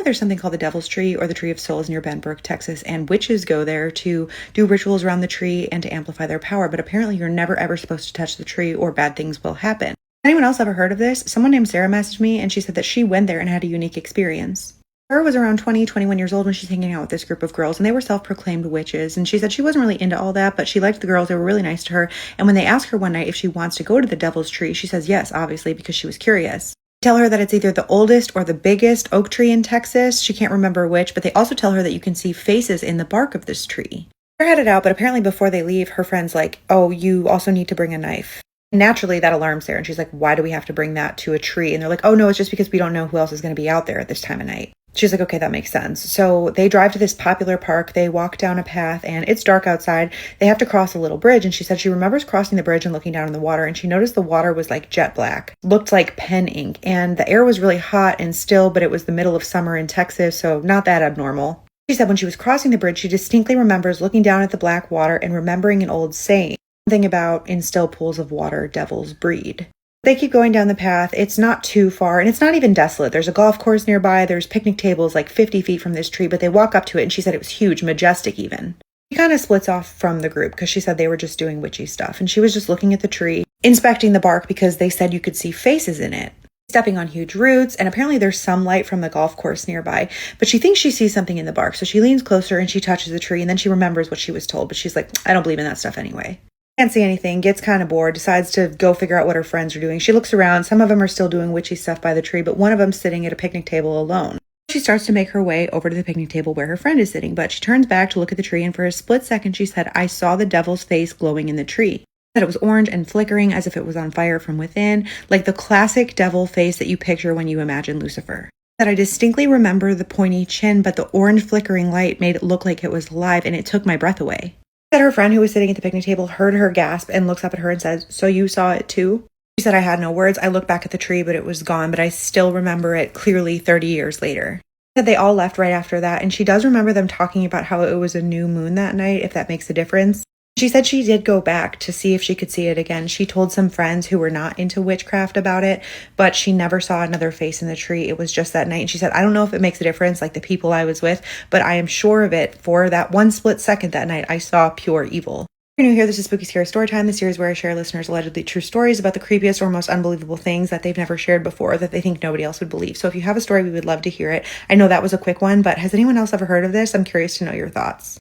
there's something called the Devil's Tree or the Tree of Souls near Benbrook, Texas, and witches go there to do rituals around the tree and to amplify their power. But apparently you're never ever supposed to touch the tree or bad things will happen. Anyone else ever heard of this? Someone named Sarah messaged me and she said that she went there and had a unique experience. Sarah was around 20, 21 years old when she's hanging out with this group of girls, and they were self-proclaimed witches. And she said she wasn't really into all that, but she liked the girls. They were really nice to her. And when they ask her one night if she wants to go to the Devil's Tree, she says yes, obviously, because she was curious. Tell her that it's either the oldest or the biggest oak tree in Texas. She can't remember which, but they also tell her that you can see faces in the bark of this tree. They're headed out, but apparently before they leave, her friend's like, oh, you also need to bring a knife. Naturally, that alarms Sarah, and she's like, why do we have to bring that to a tree? And they're like, oh, no, it's just because we don't know who else is going to be out there at this time of night. She's like, okay, that makes sense. So they drive to this popular park. They walk down a path and it's dark outside. They have to cross a little bridge. And she said she remembers crossing the bridge and looking down in the water. And she noticed the water was like jet black, looked like pen ink. And the air was really hot and still, but it was the middle of summer in Texas. So not that abnormal. She said when she was crossing the bridge, she distinctly remembers looking down at the black water and remembering an old saying, something about in still pools of water, devils breed. They keep going down the path. It's not too far, and it's not even desolate. There's a golf course nearby. There's picnic tables like 50 feet from this tree, but they walk up to it, and she said it was huge, majestic even. She kind of splits off from the group because she said they were just doing witchy stuff, and she was just looking at the tree, inspecting the bark because they said you could see faces in it. Stepping on huge roots, and apparently there's some light from the golf course nearby, but she thinks she sees something in the bark, so she leans closer and she touches the tree, and then she remembers what she was told, but she's like, I don't believe in that stuff anyway. Can't see anything, gets kind of bored, decides to go figure out what her friends are doing. She looks around. Some of them are still doing witchy stuff by the tree, but one of them's sitting at a picnic table alone. She starts to make her way over to the picnic table where her friend is sitting, but she turns back to look at the tree, and for a split second she said, I saw the devil's face glowing in the tree. That it was orange and flickering as if it was on fire from within, like the classic devil face that you picture when you imagine Lucifer. That I distinctly remember the pointy chin, but the orange flickering light made it look like it was alive, and it took my breath away. That her friend who was sitting at the picnic table heard her gasp and looks up at her and says, so you saw it too? She said, I had no words. I looked back at the tree, but it was gone, but I still remember it clearly 30 years later. Said they all left right after that, and she does remember them talking about how it was a new moon that night, if that makes a difference. She said she did go back to see if she could see it again. She told some friends who were not into witchcraft about it, but she never saw another face in the tree. It was just that night. And she said, I don't know if it makes a difference, like the people I was with, but I am sure of it. For that one split second that night, I saw pure evil. If you're new here, this is Spooky Scary Storytime, the series where I share listeners' allegedly true stories about the creepiest or most unbelievable things that they've never shared before that they think nobody else would believe. So if you have a story, we would love to hear it. I know that was a quick one, but has anyone else ever heard of this? I'm curious to know your thoughts.